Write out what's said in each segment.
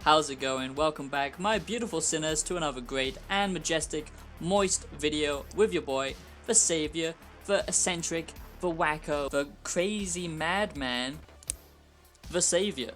How's it going? Welcome back, my beautiful sinners, to another great and majestic, moist video with your boy, the savior, the eccentric, the wacko, the crazy madman, the savior.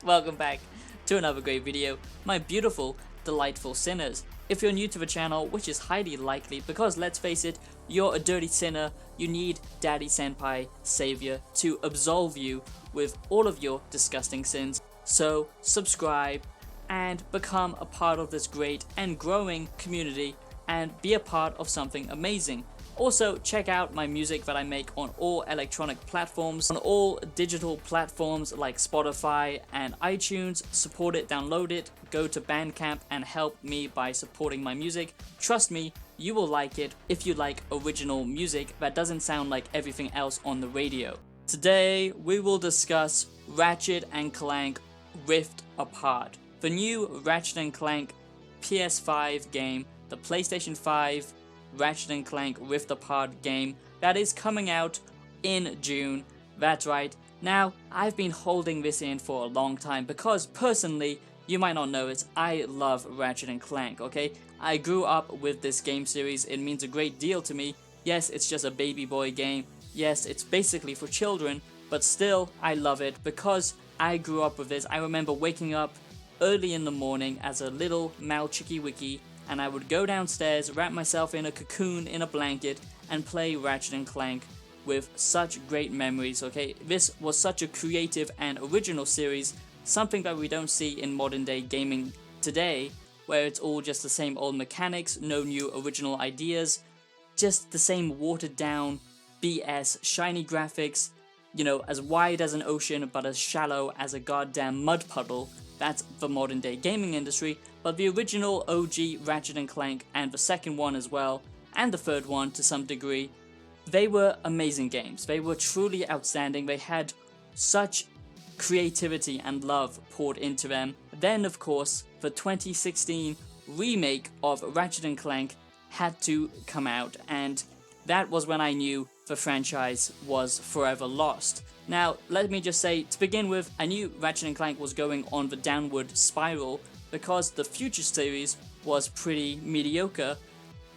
Welcome back to another great video, my beautiful, delightful sinners. If you're new to the channel, which is highly likely because let's face it, you're a dirty sinner, you need Daddy Senpai Savior to absolve you with all of your disgusting sins. So subscribe and become a part of this great and growing community and be a part of something amazing. Also, check out my music that I make on all electronic platforms, on all digital platforms like Spotify and iTunes. Support it, download it, go to Bandcamp and help me by supporting my music. Trust me, you will like it if you like original music that doesn't sound like everything else on the radio. Today, we will discuss Ratchet and Clank Rift Apart, the new Ratchet and Clank PS5 game, the PlayStation 5 Ratchet and Clank Rift Apart game that is coming out in June. That's right. Now, I've been holding this in for a long time because personally, you might not know it, I love Ratchet and Clank, okay? I grew up with this game series, it means a great deal to me. Yes, it's just a baby boy game. Yes, it's basically for children, but still, I love it because I grew up with this. I remember waking up early in the morning as a little Malchicky Wiki, and I would go downstairs, wrap myself in a cocoon in a blanket, and play Ratchet and Clank with such great memories, okay? This was such a creative and original series, something that we don't see in modern day gaming today, where it's all just the same old mechanics, no new original ideas, just the same watered down BS, shiny graphics, you know, as wide as an ocean but as shallow as a goddamn mud puddle. That's the modern day gaming industry, but the original OG Ratchet and Clank, and the second one as well, and the third one to some degree, they were amazing games. They were truly outstanding. They had such creativity and love poured into them. Then, of course, the 2016 remake of Ratchet and Clank had to come out, and that was when I knew the franchise was forever lost. Now, let me just say, to begin with, I knew Ratchet and Clank was going on the downward spiral because the future series was pretty mediocre,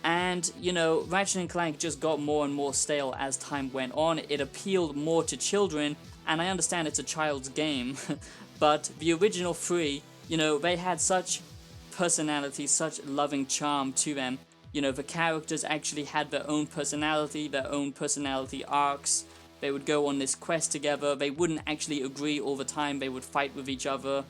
and, you know, Ratchet and Clank just got more and more stale as time went on. It appealed more to children, and I understand it's a child's game, but the original three, you know, they had such personality, such loving charm to them. You know, the characters actually had their own personality arcs. They would go on this quest together. They wouldn't actually agree all the time. They would fight with each other.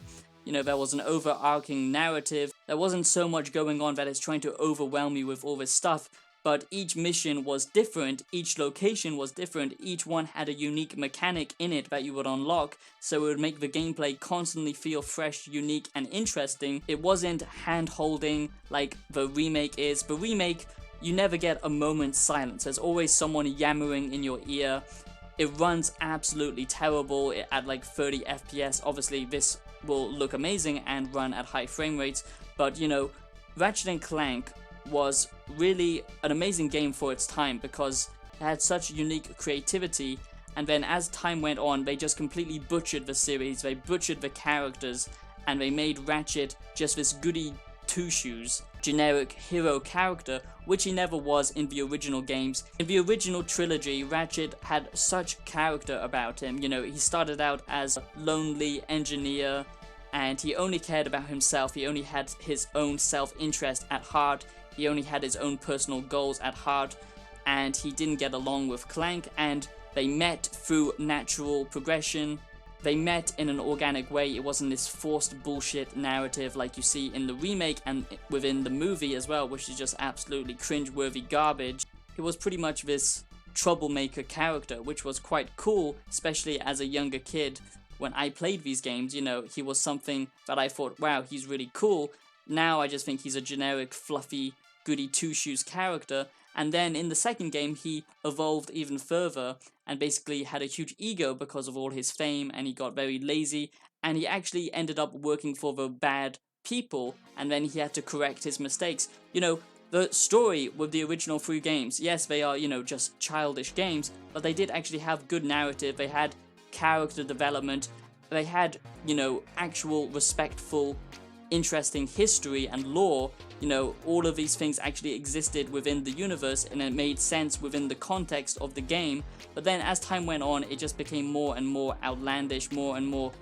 You know, there was an overarching narrative. There wasn't so much going on that it's trying to overwhelm you with all this stuff, but each mission was different, each location was different, each one had a unique mechanic in it that you would unlock, so it would make the gameplay constantly feel fresh, unique, and interesting. It wasn't hand-holding like the remake is. The remake, you never get a moment's silence. There's always someone yammering in your ear. It runs absolutely terrible at like 30 FPS. Obviously, this will look amazing and run at high frame rates, but you know, Ratchet and Clank was really an amazing game for its time because it had such unique creativity, and then as time went on, they just completely butchered the series, they butchered the characters, and they made Ratchet just this goody two-shoes, generic hero character, which he never was in the original games. In the original trilogy, Ratchet had such character about him. You know, he started out as a lonely engineer, and he only cared about himself. He only had his own self-interest at heart. He only had his own personal goals at heart, and he didn't get along with Clank, and they met through natural progression. They met in an organic way. It wasn't this forced bullshit narrative like you see in the remake and within the movie as well, which is just absolutely cringe-worthy garbage. He was pretty much this troublemaker character, which was quite cool, especially as a younger kid. When I played these games, you know, he was something that I thought, wow, he's really cool. Now I just think he's a generic, fluffy, goody two-shoes character. And then in the second game, he evolved even further and basically had a huge ego because of all his fame, and he got very lazy, and he actually ended up working for the bad people, and then he had to correct his mistakes. You know, the story with the original three games, yes, they are, you know, just childish games, but they did actually have good narrative. They had character development. they had, you know, actual respectful, interesting history and lore. You know, all of these things actually existed within the universe and it made sense within the context of the game. But then as time went on, it just became more and more outlandish, more and more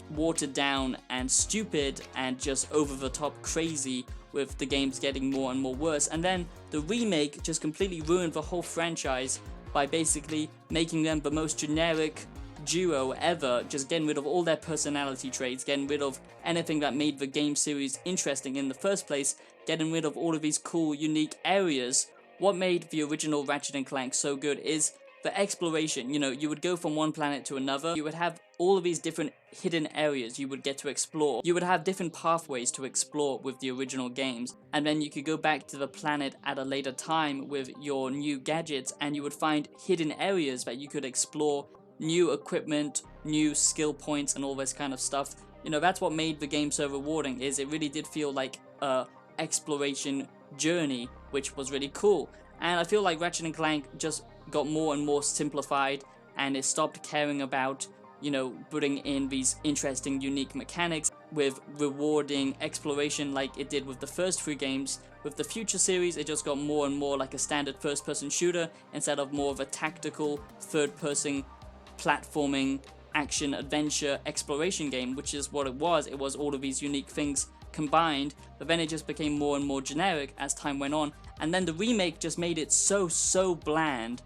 watered down and stupid and just over the top crazy, with the games getting more and more worse. And then the remake just completely ruined the whole franchise by basically making them the most generic duo ever, just getting rid of all their personality traits, getting rid of anything that made the game series interesting in the first place, getting rid of all of these cool, unique areas. What made the original Ratchet and Clank so good is the exploration. You know, you would go from one planet to another, you would have all of these different hidden areas you would get to explore, you would have different pathways to explore with the original games, and then you could go back to the planet at a later time with your new gadgets and you would find hidden areas that you could explore, new equipment, new skill points and all this kind of stuff. You know, that's what made the game so rewarding, is it really did feel like a exploration journey, which was really cool. And I feel like Ratchet and Clank just got more and more simplified, and it stopped caring about, you know, putting in these interesting, unique mechanics with rewarding exploration like it did with the first three games. With the future series, it just got more and more like a standard first-person shooter instead of more of a tactical, third-person, platforming, action, adventure, exploration game, which is what it was. It was all of these unique things combined, but then it just became more and more generic as time went on. And then the remake just made it so bland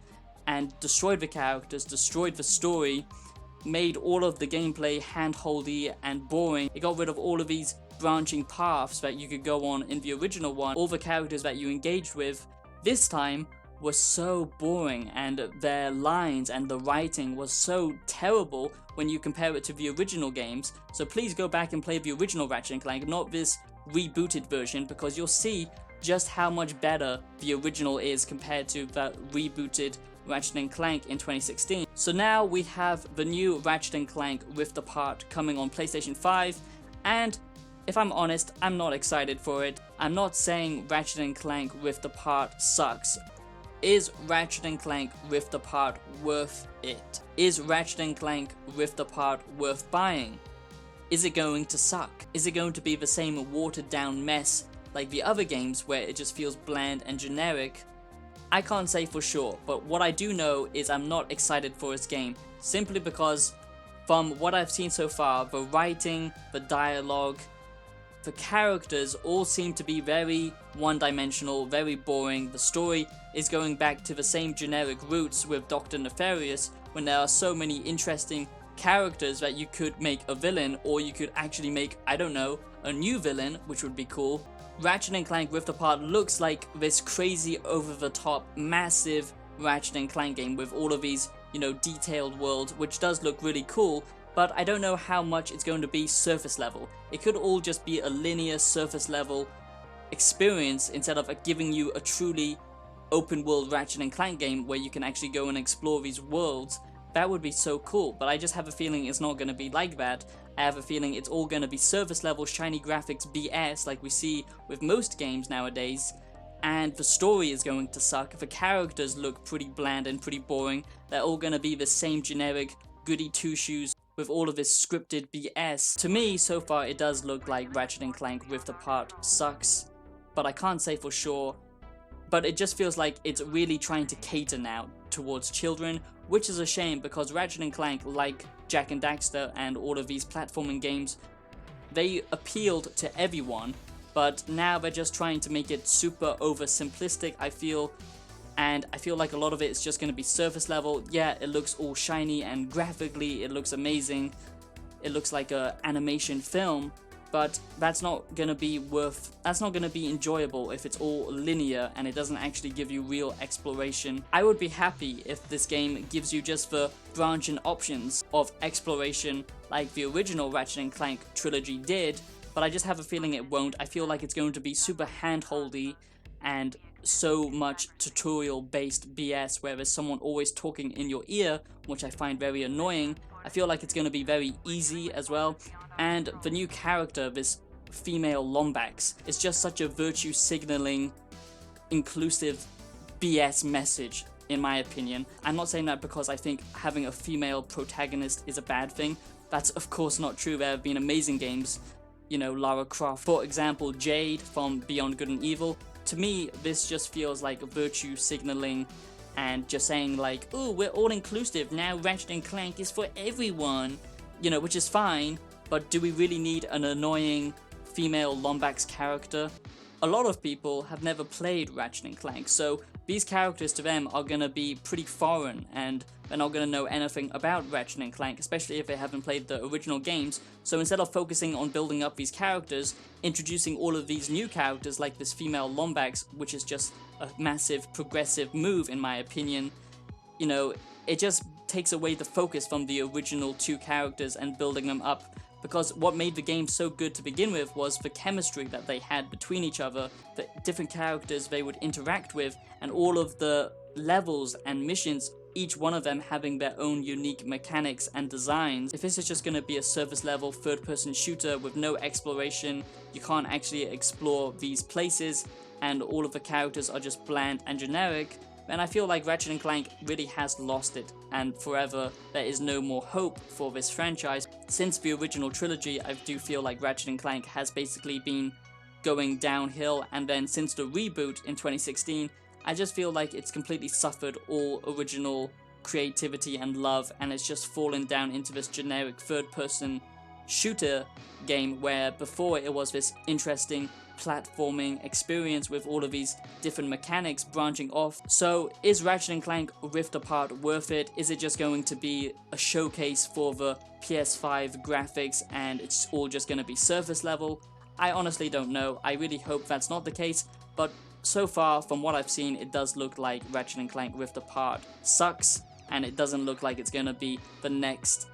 and destroyed the characters, destroyed the story, made all of the gameplay handholdy and boring. It got rid of all of these branching paths that you could go on in the original one. All the characters that you engaged with this time were so boring, and their lines and the writing was so terrible when you compare it to the original games. So please go back and play the original Ratchet and Clank, not this rebooted version, because you'll see just how much better the original is compared to the rebooted Ratchet and Clank in 2016. So now we have the new Ratchet and Clank Rift Apart coming on PlayStation 5, and if I'm honest, I'm not excited for it. I'm not saying Ratchet and Clank Rift Apart sucks. Is Ratchet and Clank Rift Apart worth it? Is Ratchet and Clank Rift Apart worth buying? Is it going to suck? Is it going to be the same watered down mess like the other games where it just feels bland and generic? I can't say for sure, but what I do know is I'm not excited for this game, simply because from what I've seen so far, the writing, the dialogue, the characters all seem to be very one-dimensional, very boring. The story is going back to the same generic roots with Dr. Nefarious, when there are so many interesting characters that you could make a villain, or you could actually make, I don't know, a new villain, which would be cool. Ratchet and Clank Rift Apart looks like this crazy, over-the-top, massive Ratchet and Clank game with all of these, you know, detailed worlds, which does look really cool, but I don't know how much it's going to be surface level. It could all just be a linear surface level experience instead of giving you a truly open world Ratchet and Clank game where you can actually go and explore these worlds. That would be so cool, but I just have a feeling it's not going to be like that. I have a feeling it's all going to be surface level, shiny graphics BS like we see with most games nowadays, and the story is going to suck. The characters look pretty bland and pretty boring. They're all going to be the same generic goody two-shoes with all of this scripted BS. To me, so far, it does look like Ratchet and Clank Rift Apart sucks, but I can't say for sure. But it just feels like it's really trying to cater now towards children, which is a shame, because Ratchet and Clank, like Jak and Daxter and all of these platforming games, they appealed to everyone, but now they're just trying to make it super oversimplistic, I feel, and I feel like a lot of it is just going to be surface level. Yeah, it looks all shiny and graphically it looks amazing, it looks like a animation film, but that's not going to be enjoyable if it's all linear and it doesn't actually give you real exploration. I would be happy if this game gives you just the branching options of exploration like the original Ratchet and Clank trilogy did, but I just have a feeling it won't. I feel like it's going to be super handholdy and so much tutorial based BS where there's someone always talking in your ear, which I find very annoying. I feel like it's going to be very easy as well, and the new character, this female Lombax, is just such a virtue signaling, inclusive BS message, in my opinion. I'm not saying that because I think having a female protagonist is a bad thing, That's of course not true. There have been amazing games, you know, Lara Croft, for example, Jade from Beyond Good and Evil. To me, this just feels like virtue signaling and just saying like, oh, we're all inclusive, now Ratchet and Clank is for everyone, you know, which is fine, but do we really need an annoying female Lombax character? A lot of people have never played Ratchet and Clank, so these characters to them are gonna be pretty foreign, and they're not gonna know anything about Ratchet and Clank, especially if they haven't played the original games. So instead of focusing on building up these characters, introducing all of these new characters like this female Lombax, which is just a massive progressive move in my opinion, you know, it just takes away the focus from the original two characters and building them up. Because what made the game so good to begin with was the chemistry that they had between each other, the different characters they would interact with, and all of the levels and missions, each one of them having their own unique mechanics and designs. If this is just going to be a surface level third-person shooter with no exploration, you can't actually explore these places, and all of the characters are just bland and generic, and I feel like Ratchet and Clank really has lost it, and forever there is no more hope for this franchise. Since the original trilogy, I do feel like Ratchet and Clank has basically been going downhill, and then since the reboot in 2016, I just feel like it's completely suffered all original creativity and love, and it's just fallen down into this generic third-person shooter game where before it was this interesting platforming experience with all of these different mechanics branching off. So is Ratchet & Clank Rift Apart worth it? Is it just going to be a showcase for the PS5 graphics and it's all just going to be surface level? I honestly don't know. I really hope that's not the case, but so far from what I've seen, it does look like Ratchet & Clank Rift Apart sucks, and it doesn't look like it's going to be the next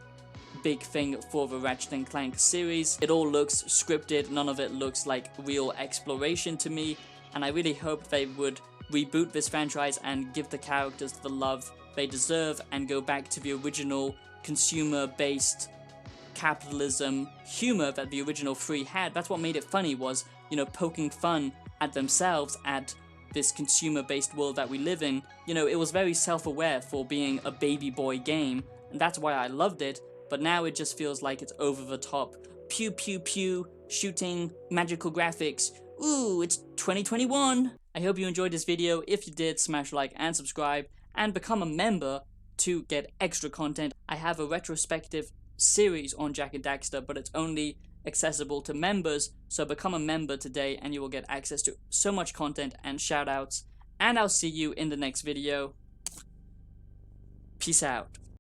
big thing for the Ratchet and Clank series. It all looks scripted, none of it looks like real exploration to me, and I really hope they would reboot this franchise and give the characters the love they deserve and go back to the original consumer-based capitalism humor that the original 3 had. That's what made it funny, was, you know, poking fun at themselves, at this consumer-based world that we live in. You know, it was very self-aware for being a baby boy game, and that's why I loved it. But now it just feels like it's over the top. Pew pew pew, shooting, magical graphics. Ooh, it's 2021! I hope you enjoyed this video. If you did, smash like and subscribe, and become a member to get extra content. I have a retrospective series on Jak and Daxter, but it's only accessible to members, so become a member today and you will get access to so much content and shoutouts. And I'll see you in the next video. Peace out.